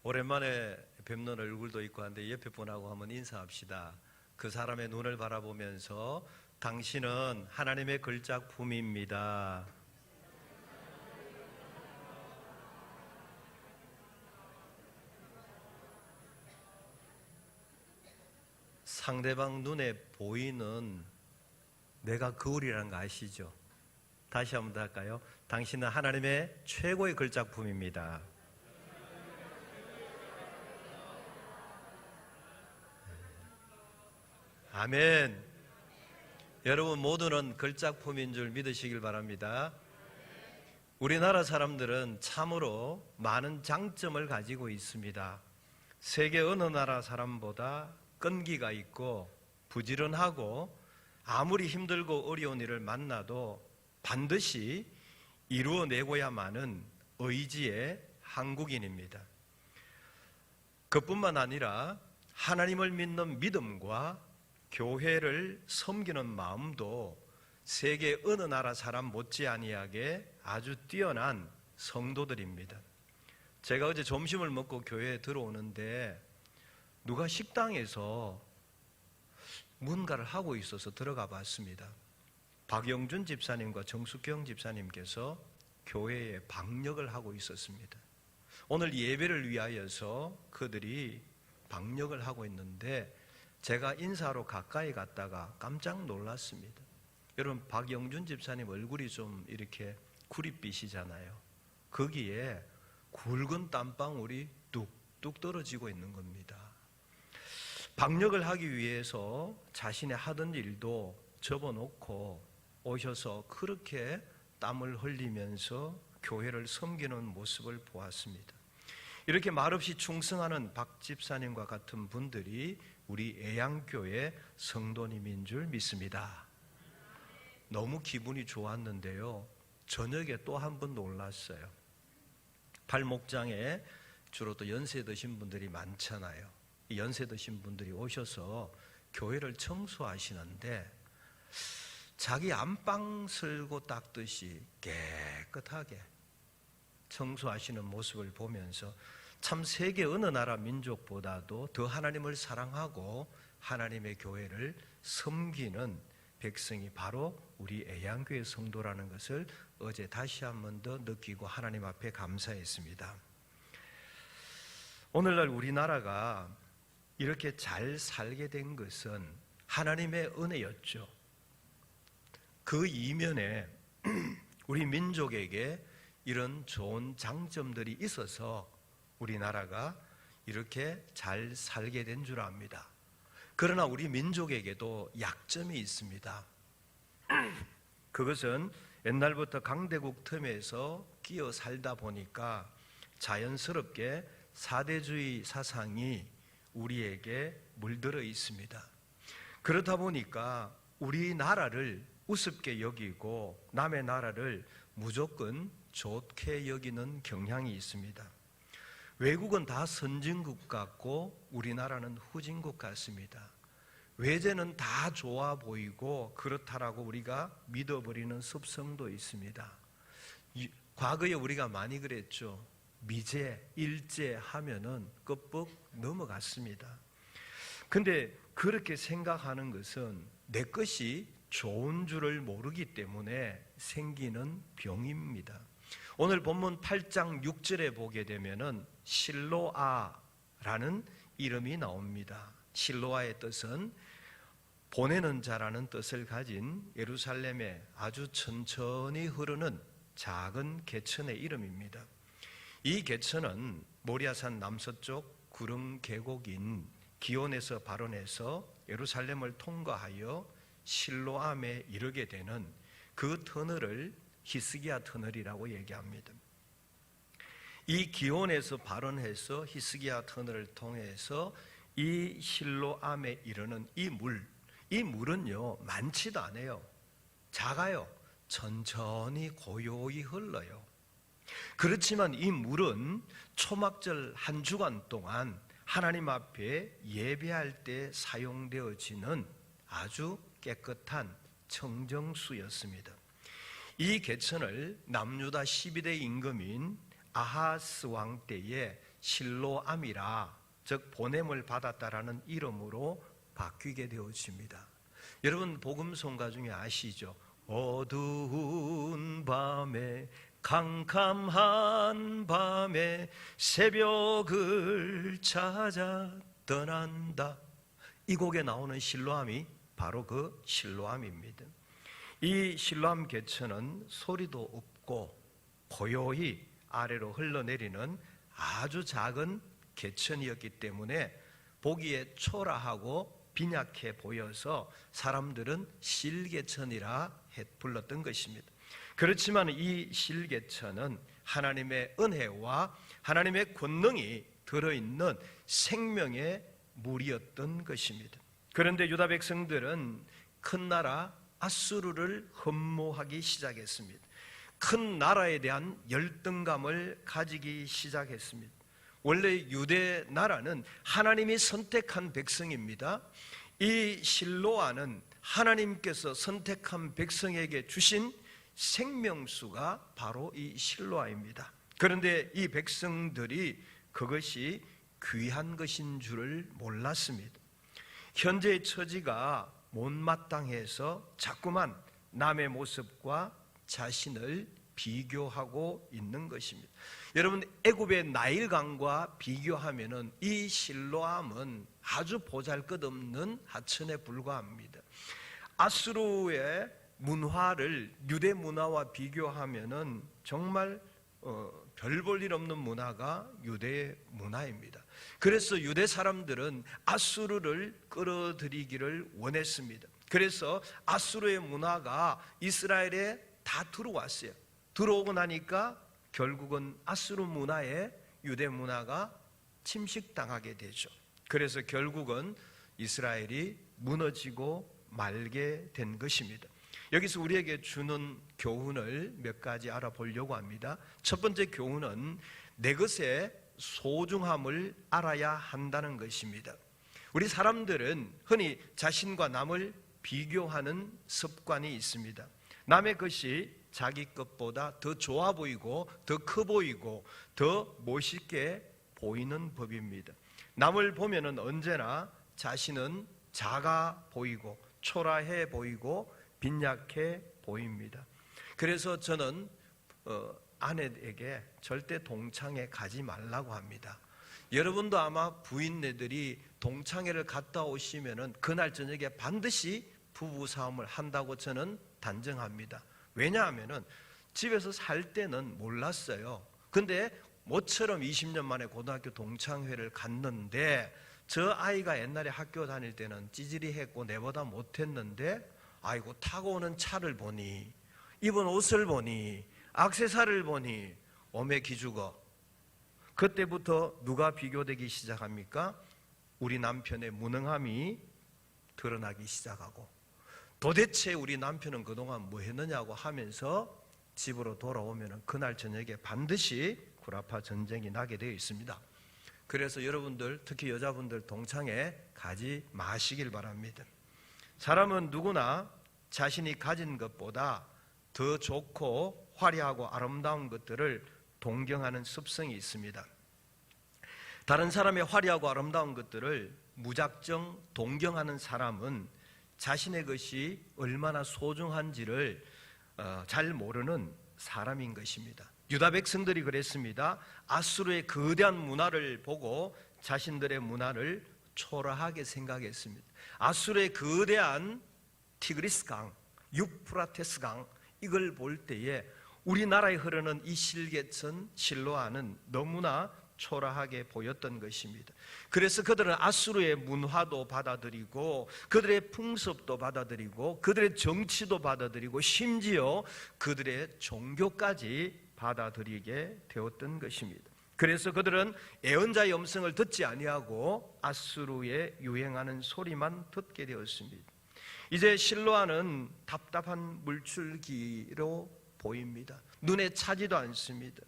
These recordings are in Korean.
오랜만에 뵙는 얼굴도 있고 한데 옆에 분하고 한번 인사합시다. 그 사람의 눈을 바라보면서 당신은 하나님의 걸작품입니다. 상대방 눈에 보이는 내가 거울이라는 거 아시죠? 다시 한번 더 할까요? 당신은 하나님의 최고의 걸작품입니다. 아멘. 여러분 모두는 걸작품인 줄 믿으시길 바랍니다. 우리나라 사람들은 참으로 많은 장점을 가지고 있습니다. 세계 어느 나라 사람보다 끈기가 있고 부지런하고 아무리 힘들고 어려운 일을 만나도 반드시 이루어내고야만은 의지의 한국인입니다. 그뿐만 아니라 하나님을 믿는 믿음과 교회를 섬기는 마음도 세계 어느 나라 사람 못지아니하게 아주 뛰어난 성도들입니다. 제가 어제 점심을 먹고 교회에 들어오는데 누가 식당에서 뭔가를 하고 있어서 들어가 봤습니다. 박영준 집사님과 정숙경 집사님께서 교회에 방역을 하고 있었습니다. 오늘 예배를 위하여서 그들이 방역을 하고 있는데 제가 인사로 가까이 갔다가 깜짝 놀랐습니다. 여러분 박영준 집사님 얼굴이 좀 이렇게 구릿빛이잖아요. 거기에 굵은 땀방울이 뚝뚝 떨어지고 있는 겁니다. 방역을 하기 위해서 자신의 하던 일도 접어놓고 오셔서 그렇게 땀을 흘리면서 교회를 섬기는 모습을 보았습니다. 이렇게 말없이 충성하는 박 집사님과 같은 분들이 우리 애양교회 성도님인 줄 믿습니다. 너무 기분이 좋았는데요. 저녁에 또 한 번 놀랐어요. 발목장에 주로 또 연세 드신 분들이 많잖아요. 연세 드신 분들이 오셔서 교회를 청소하시는데 자기 안방 쓸고 닦듯이 깨끗하게 청소하시는 모습을 보면서 참 세계 어느 나라 민족보다도 더 하나님을 사랑하고 하나님의 교회를 섬기는 백성이 바로 우리 애양교회 성도라는 것을 어제 다시 한 번 더 느끼고 하나님 앞에 감사했습니다. 오늘날 우리나라가 이렇게 잘 살게 된 것은 하나님의 은혜였죠. 그 이면에 우리 민족에게 이런 좋은 장점들이 있어서 우리나라가 이렇게 잘 살게 된 줄 압니다. 그러나 우리 민족에게도 약점이 있습니다. 그것은 옛날부터 강대국 틈에서 끼어 살다 보니까 자연스럽게 사대주의 사상이 우리에게 물들어 있습니다. 그렇다 보니까 우리나라를 우습게 여기고 남의 나라를 무조건 좋게 여기는 경향이 있습니다. 외국은 다 선진국 같고 우리나라는 후진국 같습니다. 외제는 다 좋아 보이고 그렇다라고 우리가 믿어버리는 습성도 있습니다. 과거에 우리가 많이 그랬죠. 미제, 일제 하면은 끄뻑 넘어갔습니다. 근데 그렇게 생각하는 것은 내 것이 좋은 줄을 모르기 때문에 생기는 병입니다. 오늘 본문 8장 6절에 보게 되면은 실로아라는 이름이 나옵니다. 실로아의 뜻은 보내는 자라는 뜻을 가진 예루살렘에 아주 천천히 흐르는 작은 개천의 이름입니다. 이 개천은 모리아산 남서쪽 구름 계곡인 기온에서 발원해서 예루살렘을 통과하여 실로암에 이르게 되는 그 터널을 히스기야 터널이라고 얘기합니다. 이 기온에서 발원해서 히스기야 터널을 통해서 이 실로암에 이르는 이 물은요 많지도 않아요. 작아요. 천천히 고요히 흘러요. 그렇지만 이 물은 초막절 한 주간 동안 하나님 앞에 예배할 때 사용되어지는 아주 깨끗한 청정수였습니다. 이 개천을 남유다 12대 임금인 아하스 왕 때에 실로암이라, 즉 보냄을 받았다라는 이름으로 바뀌게 되어집니다. 여러분 복음송가 중에 아시죠? 어두운 밤에 캄캄한 밤에 새벽을 찾아 떠난다. 이 곡에 나오는 실로암이 바로 그 실로암입니다. 이 실로암 개천은 소리도 없고 고요히 아래로 흘러내리는 아주 작은 개천이었기 때문에 보기에 초라하고 빈약해 보여서 사람들은 실개천이라 불렀던 것입니다. 그렇지만 이 실개천은 하나님의 은혜와 하나님의 권능이 들어있는 생명의 물이었던 것입니다. 그런데 유다 백성들은 큰 나라 아수르를 흠모하기 시작했습니다. 큰 나라에 대한 열등감을 가지기 시작했습니다. 원래 유대 나라는 하나님이 선택한 백성입니다. 이 실로아는 하나님께서 선택한 백성에게 주신 생명수가 바로 이 실로아입니다. 그런데 이 백성들이 그것이 귀한 것인 줄을 몰랐습니다. 현재의 처지가 못마땅해서 자꾸만 남의 모습과 자신을 비교하고 있는 것입니다. 여러분 애굽의 나일강과 비교하면은 이 실로암은 아주 보잘것없는 하천에 불과합니다. 아수르의 문화를 유대 문화와 비교하면은 정말 별 볼 일 없는 문화가 유대의 문화입니다. 그래서 유대 사람들은 아수르를 끌어들이기를 원했습니다. 그래서 아수르의 문화가 이스라엘에 다 들어왔어요. 들어오고 나니까 결국은 아수르 문화에 유대 문화가 침식당하게 되죠. 그래서 결국은 이스라엘이 무너지고 말게 된 것입니다. 여기서 우리에게 주는 교훈을 몇 가지 알아보려고 합니다. 첫 번째 교훈은 내 것의 소중함을 알아야 한다는 것입니다. 우리 사람들은 흔히 자신과 남을 비교하는 습관이 있습니다. 남의 것이 자기 것보다 더 좋아 보이고 더 커 보이고 더 멋있게 보이는 법입니다. 남을 보면은 언제나 자신은 작아 보이고 초라해 보이고 빈약해 보입니다. 그래서 저는 아내에게 절대 동창회 가지 말라고 합니다. 여러분도 아마 부인네들이 동창회를 갔다 오시면은 그날 저녁에 반드시 부부싸움을 한다고 저는 단정합니다. 왜냐하면은 집에서 살 때는 몰랐어요. 근데 모처럼 20년 만에 고등학교 동창회를 갔는데 저 아이가 옛날에 학교 다닐 때는 찌질이했고 내보다 못했는데 아이고 타고 오는 차를 보니 입은 옷을 보니 액세서리를 보니 오매 기죽어. 그때부터 누가 비교되기 시작합니까? 우리 남편의 무능함이 드러나기 시작하고 도대체 우리 남편은 그동안 뭐 했느냐고 하면서 집으로 돌아오면 그날 저녁에 반드시 구라파 전쟁이 나게 되어 있습니다. 그래서 여러분들 특히 여자분들 동창회 가지 마시길 바랍니다. 사람은 누구나 자신이 가진 것보다 더 좋고 화려하고 아름다운 것들을 동경하는 습성이 있습니다. 다른 사람의 화려하고 아름다운 것들을 무작정 동경하는 사람은 자신의 것이 얼마나 소중한지를 잘 모르는 사람인 것입니다. 유다 백성들이 그랬습니다. 아수르의 거대한 문화를 보고 자신들의 문화를 초라하게 생각했습니다. 아수르의 거대한 티그리스 강, 유프라테스 강 이걸 볼 때에 우리나라에 흐르는 이 실개천 실로아는 너무나 초라하게 보였던 것입니다. 그래서 그들은 아수르의 문화도 받아들이고 그들의 풍습도 받아들이고 그들의 정치도 받아들이고 심지어 그들의 종교까지 받아들이게 되었던 것입니다. 그래서 그들은 예언자의 음성을 듣지 아니하고 아수르에 유행하는 소리만 듣게 되었습니다. 이제 실로아는 답답한 물줄기로 보입니다. 눈에 차지도 않습니다.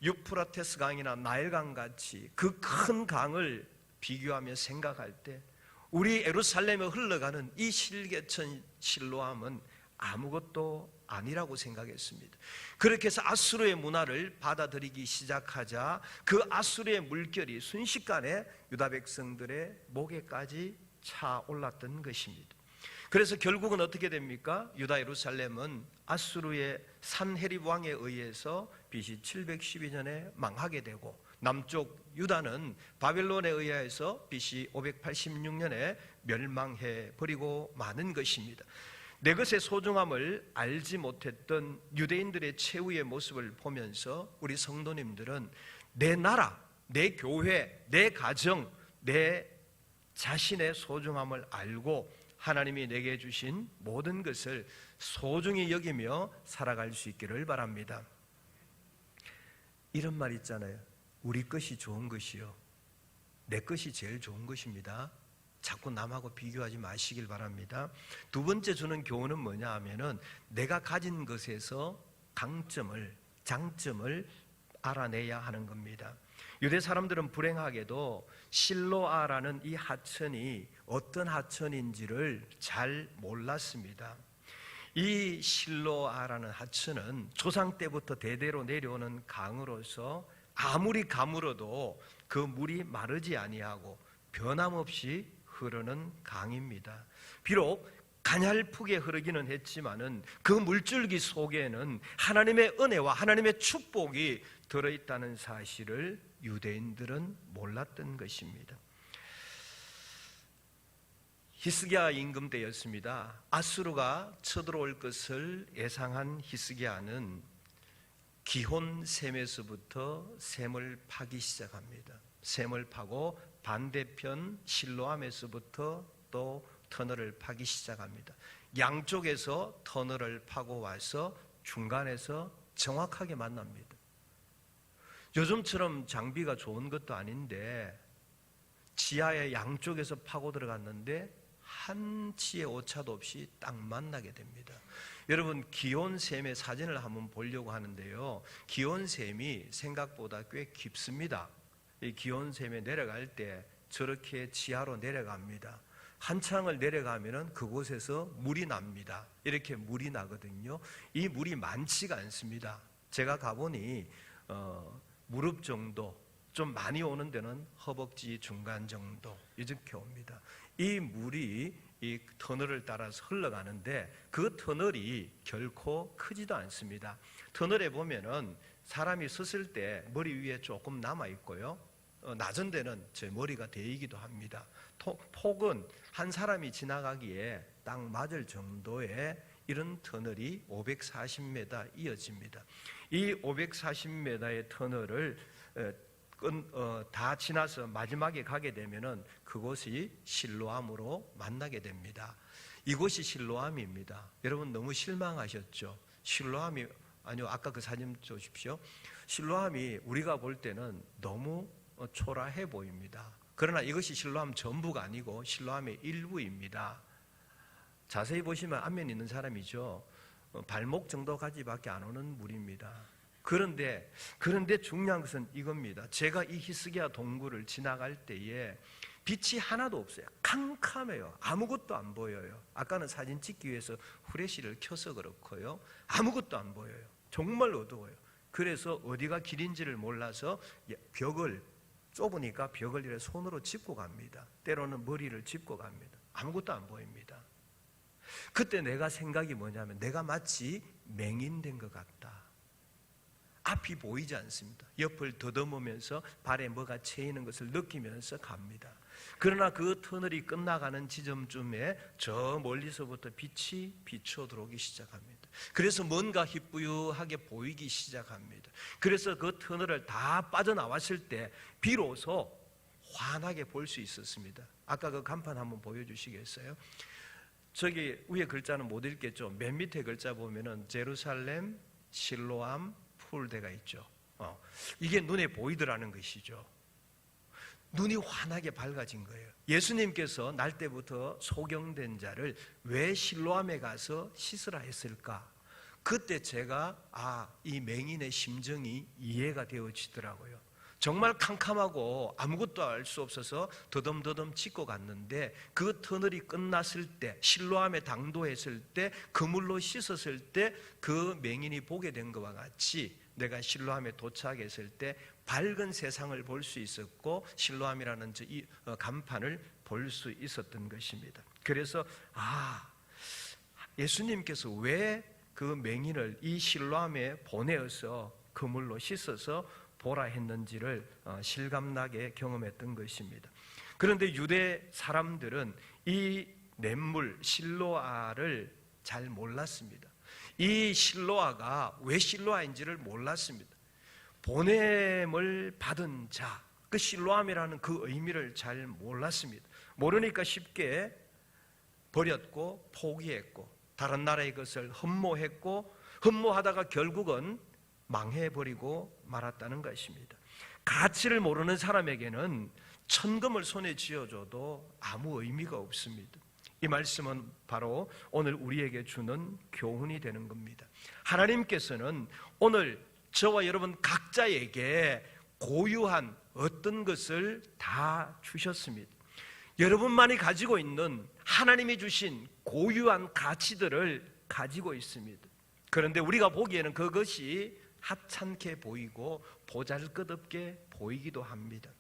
유프라테스 강이나 나일강 같이 그 큰 강을 비교하며 생각할 때 우리 예루살렘에 흘러가는 이 실개천 실로암은 아무것도 아니라고 생각했습니다. 그렇게 해서 아수르의 문화를 받아들이기 시작하자 그 아수르의 물결이 순식간에 유다 백성들의 목에까지 차올랐던 것입니다. 그래서 결국은 어떻게 됩니까? 유다 예루살렘은 아수르의 산헤립 왕에 의해서 BC 712년에 망하게 되고, 남쪽 유다는 바벨론에 의해서 BC 586년에 멸망해 버리고 마는 것입니다. 내 것의 소중함을 알지 못했던 유대인들의 최후의 모습을 보면서 우리 성도님들은 내 나라, 내 교회, 내 가정, 내 자신의 소중함을 알고 하나님이 내게 주신 모든 것을 소중히 여기며 살아갈 수 있기를 바랍니다. 이런 말 있잖아요. 우리 것이 좋은 것이요, 내 것이 제일 좋은 것입니다. 자꾸 남하고 비교하지 마시길 바랍니다. 두 번째 주는 교훈은 뭐냐 하면은 내가 가진 것에서 강점을, 장점을 알아내야 하는 겁니다. 유대 사람들은 불행하게도 실로아라는 이 하천이 어떤 하천인지를 잘 몰랐습니다. 이 실로아라는 하천은 조상 때부터 대대로 내려오는 강으로서 아무리 가물어도 그 물이 마르지 아니하고 변함없이 흐르는 강입니다. 비록 가냘프게 흐르기는 했지만은 그 물줄기 속에는 하나님의 은혜와 하나님의 축복이 들어있다는 사실을 유대인들은 몰랐던 것입니다. 히스기야 임금 때였습니다. 아수르가 쳐들어올 것을 예상한 히스기야는 기혼 셈에서부터 셈을 파기 시작합니다. 셈을 파고 반대편 실로암에서부터 또 터널을 파기 시작합니다. 양쪽에서 터널을 파고 와서 중간에서 정확하게 만납니다. 요즘처럼 장비가 좋은 것도 아닌데 지하에 양쪽에서 파고 들어갔는데 한치의 오차도 없이 딱 만나게 됩니다. 여러분, 기온샘의 사진을 한번 보려고 하는데요, 기온샘이 생각보다 꽤 깊습니다. 이 기온샘에 내려갈 때 저렇게 지하로 내려갑니다. 한창을 내려가면은 그곳에서 물이 납니다. 이렇게 물이 나거든요. 이 물이 많지가 않습니다. 제가 가보니 무릎 정도, 좀 많이 오는 데는 허벅지 중간 정도 이렇게 옵니다. 이 물이 이 터널을 따라서 흘러가는데 그 터널이 결코 크지도 않습니다. 터널에 보면은 사람이 섰을 때 머리 위에 조금 남아 있고요, 낮은 데는 제 머리가 데이기도 합니다. 폭은 한 사람이 지나가기에 딱 맞을 정도의 이런 터널이 540m 이어집니다. 이 540m의 터널을 다 지나서 마지막에 가게 되면은 그곳이 실로암으로 만나게 됩니다. 이곳이 실로암입니다. 여러분, 너무 실망하셨죠? 실로암이 아니요, 아까 그 사진 보십시오. 실로암이 우리가 볼 때는 너무 초라해 보입니다. 그러나 이것이 실로암 전부가 아니고 실로암의 일부입니다. 자세히 보시면 앞면 있는 사람이죠. 발목 정도까지밖에 안 오는 물입니다. 그런데 중요한 것은 이겁니다. 제가 이 히스기야 동굴을 지나갈 때에 빛이 하나도 없어요. 캄캄해요. 아무것도 안 보여요. 아까는 사진 찍기 위해서 후레쉬를 켜서 그렇고요, 아무것도 안 보여요. 정말 어두워요. 그래서 어디가 길인지를 몰라서 벽을, 좁으니까 벽을 이렇게 손으로 짚고 갑니다. 때로는 머리를 짚고 갑니다. 아무것도 안 보입니다. 그때 내가 생각이 뭐냐면 내가 마치 맹인된 것 같다. 앞이 보이지 않습니다. 옆을 더듬으면서 발에 뭐가 채이는 것을 느끼면서 갑니다. 그러나 그 터널이 끝나가는 지점쯤에 저 멀리서부터 빛이 비쳐 들어오기 시작합니다. 그래서 뭔가 희뿌유하게 보이기 시작합니다. 그래서 그 터널을 다 빠져나왔을 때 비로소 환하게 볼 수 있었습니다. 아까 그 간판 한번 보여주시겠어요? 저기 위에 글자는 못 읽겠죠. 맨 밑에 글자 보면은 제루살렘, 실로암, 풀대가 있죠. 이게 눈에 보이더라는 것이죠. 눈이 환하게 밝아진 거예요. 예수님께서 날 때부터 소경된 자를 왜 실로암에 가서 씻으라 했을까? 그때 제가 이 맹인의 심정이 이해가 되어지더라고요. 정말 캄캄하고 아무것도 알 수 없어서 더듬더듬 짚고 갔는데 그 터널이 끝났을 때, 실로암에 당도했을 때, 그물로 씻었을 때 그 맹인이 보게 된 것과 같이 내가 실로암에 도착했을 때 밝은 세상을 볼 수 있었고 실로암이라는 이 간판을 볼 수 있었던 것입니다. 그래서 예수님께서 왜 그 맹인을 이 실로암에 보내어서 그물로 씻어서 보라 했는지를 실감나게 경험했던 것입니다. 그런데 유대 사람들은 이 냇물 실로아를 잘 몰랐습니다. 이 실로아가 왜 실로아인지를 몰랐습니다. 보냄을 받은 자, 그 실로암이라는 그 의미를 잘 몰랐습니다. 모르니까 쉽게 버렸고 포기했고 다른 나라의 것을 흠모했고 흠모하다가 결국은 망해버리고 말았다는 것입니다. 가치를 모르는 사람에게는 천금을 손에 쥐어줘도 아무 의미가 없습니다. 이 말씀은 바로 오늘 우리에게 주는 교훈이 되는 겁니다. 하나님께서는 오늘 저와 여러분 각자에게 고유한 어떤 것을 다 주셨습니다. 여러분만이 가지고 있는 하나님이 주신 고유한 가치들을 가지고 있습니다. 그런데 우리가 보기에는 그것이 하찮게 보이고 보잘것없게 보이기도 합니다.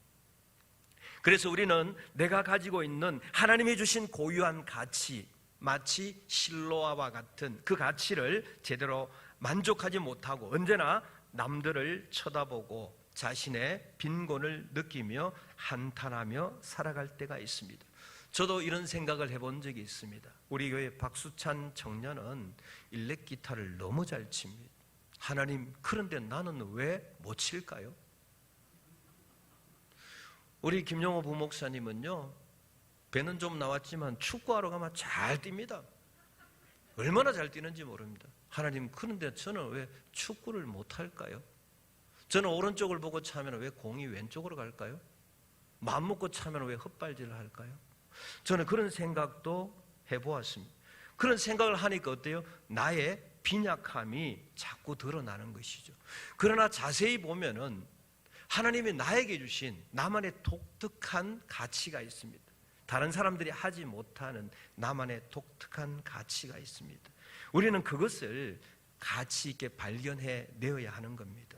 그래서 우리는 내가 가지고 있는 하나님이 주신 고유한 가치, 마치 실로아와 같은 그 가치를 제대로 만족하지 못하고 언제나 남들을 쳐다보고 자신의 빈곤을 느끼며 한탄하며 살아갈 때가 있습니다. 저도 이런 생각을 해본 적이 있습니다. 우리 교회 박수찬 청년은 일렉 기타를 너무 잘 칩니다. 하나님, 그런데 나는 왜 못 칠까요? 우리 김용호 부목사님은요, 배는 좀 나왔지만 축구하러 가면 잘 뜁니다. 얼마나 잘 뛰는지 모릅니다. 하나님, 그런데 저는 왜 축구를 못할까요? 저는 오른쪽을 보고 차면 왜 공이 왼쪽으로 갈까요? 마음 먹고 차면 왜 헛발질을 할까요? 저는 그런 생각도 해보았습니다. 그런 생각을 하니까 어때요? 나의 빈약함이 자꾸 드러나는 것이죠. 그러나 자세히 보면은 하나님이 나에게 주신 나만의 독특한 가치가 있습니다. 다른 사람들이 하지 못하는 나만의 독특한 가치가 있습니다. 우리는 그것을 가치 있게 발견해 내어야 하는 겁니다.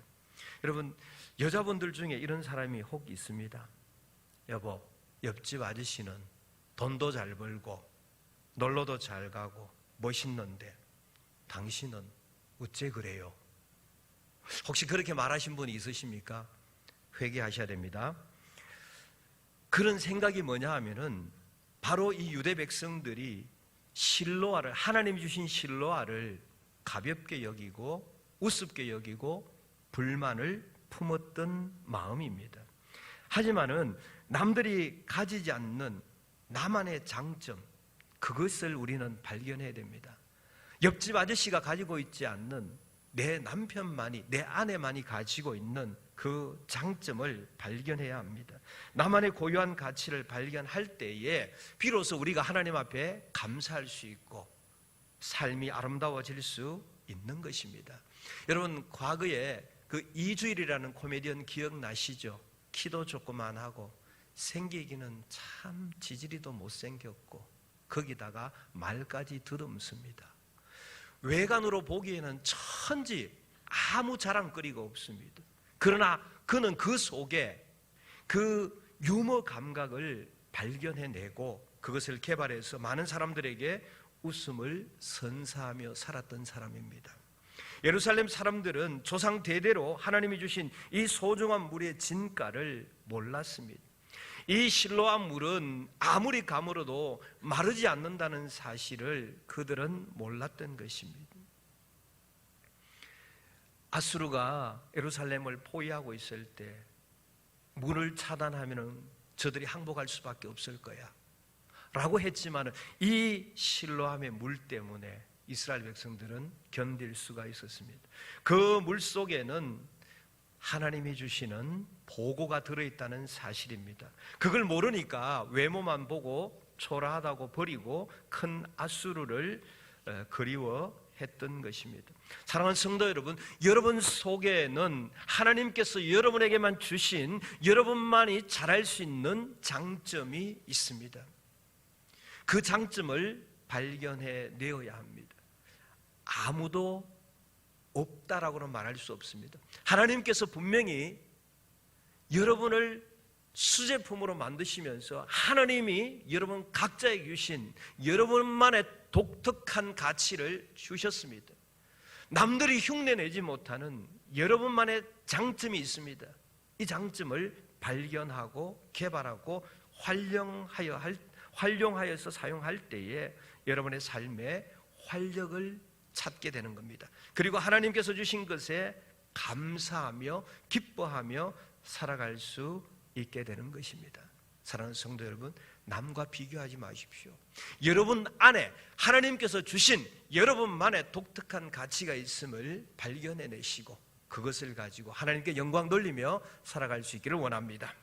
여러분, 여자분들 중에 이런 사람이 혹 있습니다. 여보, 옆집 아저씨는 돈도 잘 벌고 놀러도 잘 가고 멋있는데 당신은 어째 그래요? 혹시 그렇게 말하신 분이 있으십니까? 회개하셔야 됩니다. 그런 생각이 뭐냐 하면은 바로 이 유대 백성들이 실로아를, 하나님이 주신 실로아를 가볍게 여기고 우습게 여기고 불만을 품었던 마음입니다. 하지만은 남들이 가지지 않는 나만의 장점, 그것을 우리는 발견해야 됩니다. 옆집 아저씨가 가지고 있지 않는 내 남편만이, 내 아내만이 가지고 있는 그 장점을 발견해야 합니다. 나만의 고유한 가치를 발견할 때에 비로소 우리가 하나님 앞에 감사할 수 있고 삶이 아름다워질 수 있는 것입니다. 여러분, 과거에 그 이주일이라는 코미디언 기억나시죠? 키도 조그만하고 생기기는 참 지지리도 못생겼고 거기다가 말까지 더듬습니다. 외관으로 보기에는 천지 아무 자랑거리가 없습니다. 그러나 그는 그 속에 그 유머 감각을 발견해내고 그것을 개발해서 많은 사람들에게 웃음을 선사하며 살았던 사람입니다. 예루살렘 사람들은 조상 대대로 하나님이 주신 이 소중한 물의 진가를 몰랐습니다. 이 실로암 물은 아무리 가물어도 마르지 않는다는 사실을 그들은 몰랐던 것입니다. 아수르가 예루살렘을 포위하고 있을 때 문을 차단하면 저들이 항복할 수밖에 없을 거야 라고 했지만 이 실로암의 물 때문에 이스라엘 백성들은 견딜 수가 있었습니다. 그 물 속에는 하나님이 주시는 보고가 들어있다는 사실입니다. 그걸 모르니까 외모만 보고 초라하다고 버리고 큰 아수르를 그리워했던 했던 것입니다. 사랑하는 성도 여러분, 여러분 속에는 하나님께서 여러분에게만 주신 여러분만이 잘할 수 있는 장점이 있습니다. 그 장점을 발견해 내어야 합니다. 아무도 없다라고는 말할 수 없습니다. 하나님께서 분명히 여러분을 수제품으로 만드시면서 하나님이 여러분 각자에게 주신 여러분만의 독특한 가치를 주셨습니다. 남들이 흉내내지 못하는 여러분만의 장점이 있습니다. 이 장점을 발견하고 개발하고 활용하여서 사용할 때에 여러분의 삶에 활력을 찾게 되는 겁니다. 그리고 하나님께서 주신 것에 감사하며 기뻐하며 살아갈 수 있게 되는 것입니다. 사랑하는 성도 여러분, 남과 비교하지 마십시오. 여러분 안에 하나님께서 주신 여러분만의 독특한 가치가 있음을 발견해내시고 그것을 가지고 하나님께 영광 돌리며 살아갈 수 있기를 원합니다.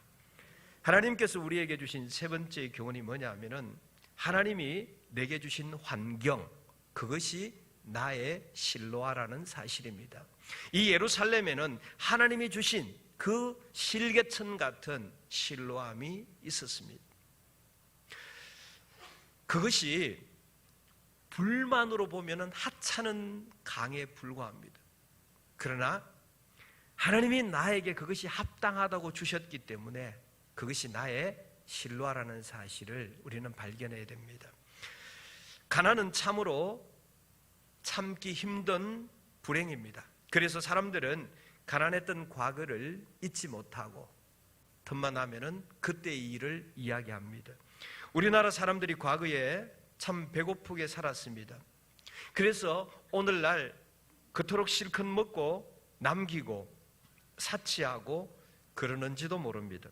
하나님께서 우리에게 주신 세 번째 교훈이 뭐냐 하면은 하나님이 내게 주신 환경, 그것이 나의 실로아라는 사실입니다. 이 예루살렘에는 하나님이 주신 그 실개천 같은 실로암이 있었습니다. 그것이 불만으로 보면 하찮은 강에 불과합니다. 그러나 하나님이 나에게 그것이 합당하다고 주셨기 때문에 그것이 나의 실로아라는 사실을 우리는 발견해야 됩니다. 가난은 참으로 참기 힘든 불행입니다. 그래서 사람들은 가난했던 과거를 잊지 못하고 틈만 나면은 그때의 일을 이야기합니다. 우리나라 사람들이 과거에 참 배고프게 살았습니다. 그래서 오늘날 그토록 실컷 먹고 남기고 사치하고 그러는지도 모릅니다.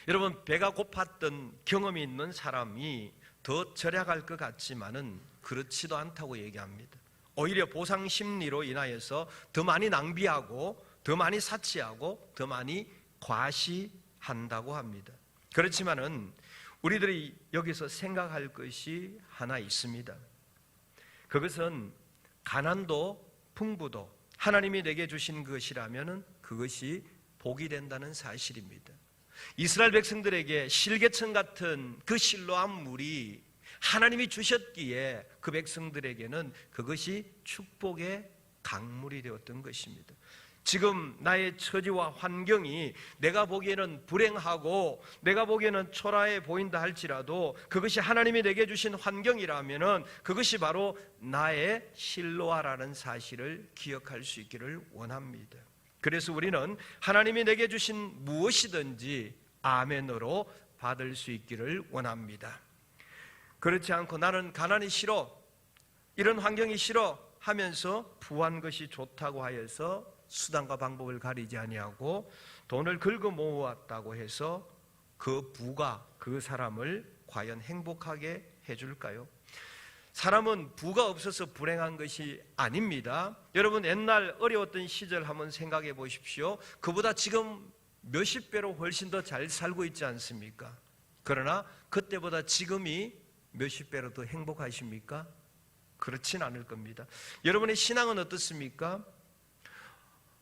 여러분, 배가 고팠던 경험이 있는 사람이 더 절약할 것 같지만은 그렇지도 않다고 얘기합니다. 오히려 보상 심리로 인하여서 더 많이 낭비하고 더 많이 사치하고 더 많이 과시한다고 합니다. 그렇지만은 우리들이 여기서 생각할 것이 하나 있습니다. 그것은 가난도 풍부도 하나님이 내게 주신 것이라면은 그것이 복이 된다는 사실입니다. 이스라엘 백성들에게 실개천 같은 그 실로암 물이 하나님이 주셨기에 그 백성들에게는 그것이 축복의 강물이 되었던 것입니다. 지금 나의 처지와 환경이 내가 보기에는 불행하고 내가 보기에는 초라해 보인다 할지라도 그것이 하나님이 내게 주신 환경이라면은 그것이 바로 나의 실로아라는 사실을 기억할 수 있기를 원합니다. 그래서 우리는 하나님이 내게 주신 무엇이든지 아멘으로 받을 수 있기를 원합니다. 그렇지 않고 나는 가난이 싫어, 이런 환경이 싫어 하면서 부한 것이 좋다고 하여서 수단과 방법을 가리지 아니하고 돈을 긁어 모았다고 해서 그 부가 그 사람을 과연 행복하게 해줄까요? 사람은 부가 없어서 불행한 것이 아닙니다. 여러분, 옛날 어려웠던 시절 한번 생각해 보십시오. 그보다 지금 몇십 배로 훨씬 더 잘 살고 있지 않습니까? 그러나 그때보다 지금이 몇십 배로 더 행복하십니까? 그렇진 않을 겁니다. 여러분의 신앙은 어떻습니까?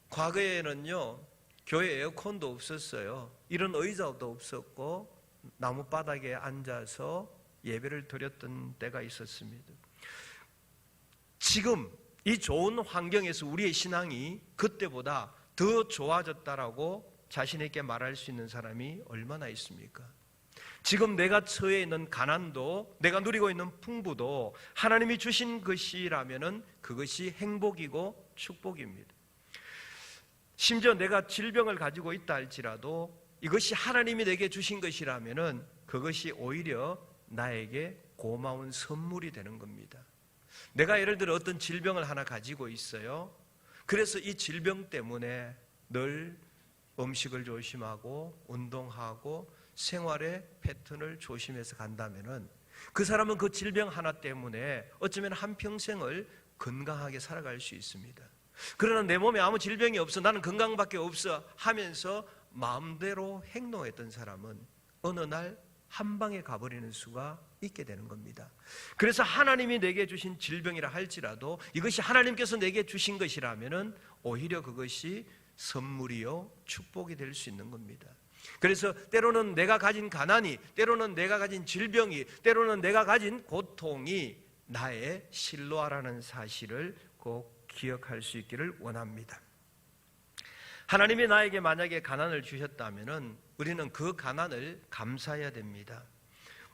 과거에는요, 교회 에어컨도 없었어요. 이런 의자도 없었고 나무바닥에 앉아서 예배를 드렸던 때가 있었습니다. 지금 이 좋은 환경에서 우리의 신앙이 그때보다 더 좋아졌다라고 자신 있게 말할 수 있는 사람이 얼마나 있습니까? 지금 내가 처해 있는 가난도 내가 누리고 있는 풍부도 하나님이 주신 것이라면은 그것이 행복이고 축복입니다. 심지어 내가 질병을 가지고 있다 할지라도 이것이 하나님이 내게 주신 것이라면은 그것이 오히려 나에게 고마운 선물이 되는 겁니다. 내가 예를 들어 어떤 질병을 하나 가지고 있어요. 그래서 이 질병 때문에 늘 음식을 조심하고 운동하고 생활의 패턴을 조심해서 간다면은 그 사람은 그 질병 하나 때문에 어쩌면 한평생을 건강하게 살아갈 수 있습니다. 그러나 내 몸에 아무 질병이 없어, 나는 건강밖에 없어 하면서 마음대로 행동했던 사람은 어느 날 한 방에 가버리는 수가 있게 되는 겁니다. 그래서 하나님이 내게 주신 질병이라 할지라도 이것이 하나님께서 내게 주신 것이라면은 오히려 그것이 선물이요 축복이 될 수 있는 겁니다. 그래서 때로는 내가 가진 가난이, 때로는 내가 가진 질병이, 때로는 내가 가진 고통이 나의 실로아라는 사실을 꼭 기억할 수 있기를 원합니다. 하나님이 나에게 만약에 가난을 주셨다면 우리는 그 가난을 감사해야 됩니다.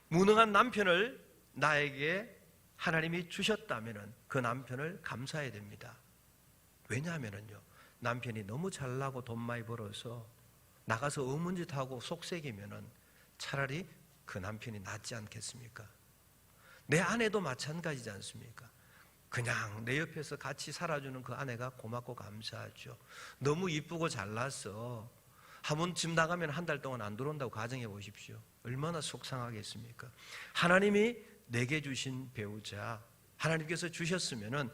무능한 남편을 나에게 하나님이 주셨다면 그 남편을 감사해야 됩니다. 왜냐하면요, 남편이 너무 잘나고 돈 많이 벌어서 나가서 어문짓하고 속색이면 차라리 그 남편이 낫지 않겠습니까? 내 아내도 마찬가지지 않습니까? 그냥 내 옆에서 같이 살아주는 그 아내가 고맙고 감사하죠. 너무 이쁘고 잘나서 한 번 집 나가면 한 달 동안 안 들어온다고 가정해 보십시오. 얼마나 속상하겠습니까? 하나님이 내게 주신 배우자, 하나님께서 주셨으면은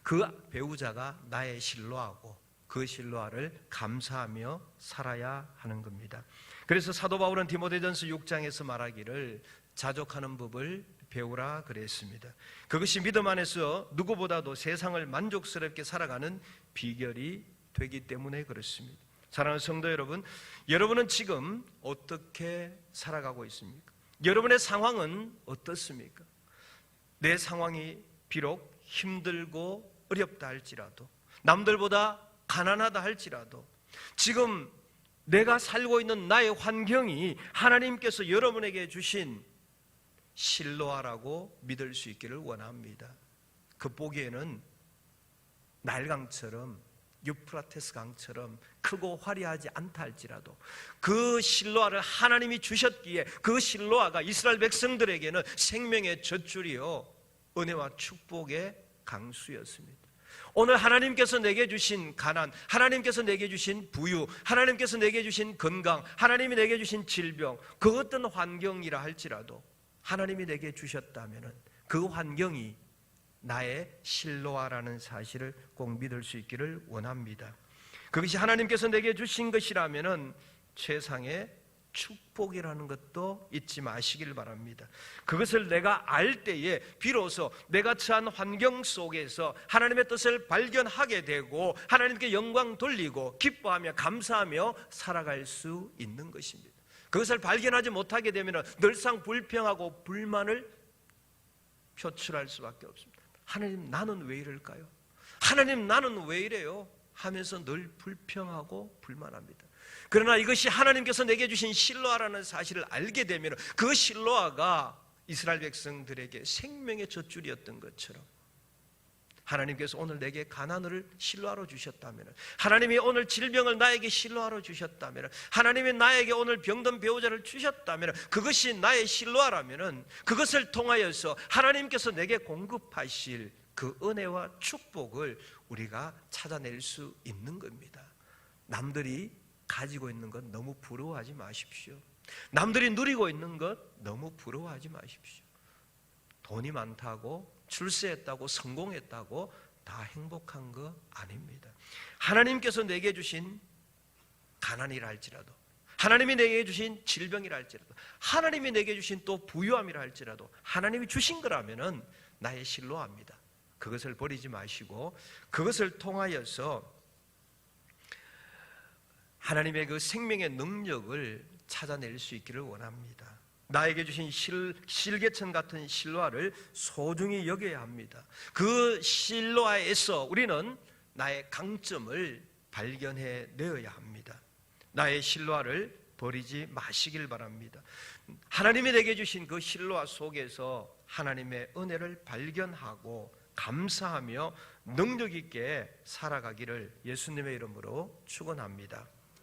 그 배우자가 나의 실로아고 그 실로아를 감사하며 살아야 하는 겁니다. 그래서 사도 바울은 디모데전서 6장에서 말하기를 자족하는 법을 배우라 그랬습니다. 그것이 믿음 안에서 누구보다도 세상을 만족스럽게 살아가는 비결이 되기 때문에 그렇습니다. 사랑하는 성도 여러분, 여러분은 지금 어떻게 살아가고 있습니까? 여러분의 상황은 어떻습니까? 내 상황이 비록 힘들고 어렵다 할지라도, 남들보다 가난하다 할지라도, 지금 내가 살고 있는 나의 환경이 하나님께서 여러분에게 주신 실로아라고 믿을 수 있기를 원합니다. 겉보기에는 나일강처럼 유프라테스 강처럼 크고 화려하지 않다 할지라도 그 실로아를 하나님이 주셨기에 그 실로아가 이스라엘 백성들에게는 생명의 젖줄이요 은혜와 축복의 강수였습니다. 오늘 하나님께서 내게 주신 가난, 하나님께서 내게 주신 부유, 하나님께서 내게 주신 건강, 하나님이 내게 주신 질병, 그 어떤 환경이라 할지라도 하나님이 내게 주셨다면 그 환경이 나의 실로아라는 사실을 꼭 믿을 수 있기를 원합니다. 그것이 하나님께서 내게 주신 것이라면 최상의 축복이라는 것도 잊지 마시길 바랍니다. 그것을 내가 알 때에 비로소 내가 처한 환경 속에서 하나님의 뜻을 발견하게 되고 하나님께 영광 돌리고 기뻐하며 감사하며 살아갈 수 있는 것입니다. 그것을 발견하지 못하게 되면 늘상 불평하고 불만을 표출할 수밖에 없습니다. 하나님, 나는 왜 이럴까요? 하나님, 나는 왜 이래요? 하면서 늘 불평하고 불만합니다. 그러나 이것이 하나님께서 내게 주신 실로아라는 사실을 알게 되면 그 실로아가 이스라엘 백성들에게 생명의 젖줄이었던 것처럼 하나님께서 오늘 내게 가난을 실로아로 주셨다면, 하나님이 오늘 질병을 나에게 실로아로 주셨다면, 하나님이 나에게 오늘 병든 배우자를 주셨다면 그것이 나의 실로아라면 그것을 통하여서 하나님께서 내게 공급하실 그 은혜와 축복을 우리가 찾아낼 수 있는 겁니다. 남들이 가지고 있는 것 너무 부러워하지 마십시오. 남들이 누리고 있는 것 너무 부러워하지 마십시오. 돈이 많다고, 출세했다고, 성공했다고 다 행복한 거 아닙니다. 하나님께서 내게 주신 가난이라 할지라도, 하나님이 내게 주신 질병이라 할지라도, 하나님이 내게 주신 또 부유함이라 할지라도 하나님이 주신 거라면은 나의 실로아입니다. 그것을 버리지 마시고 그것을 통하여서 하나님의 그 생명의 능력을 찾아낼 수 있기를 원합니다. 나에게 주신 실개천 같은 실로아를 소중히 여겨야 합니다. 그 실로아에서 우리는 나의 강점을 발견해 내어야 합니다. 나의 실로아를 버리지 마시길 바랍니다. 하나님이 내게 주신 그 실로아 속에서 하나님의 은혜를 발견하고 감사하며 능력 있게 살아가기를 예수님의 이름으로 축원합니다.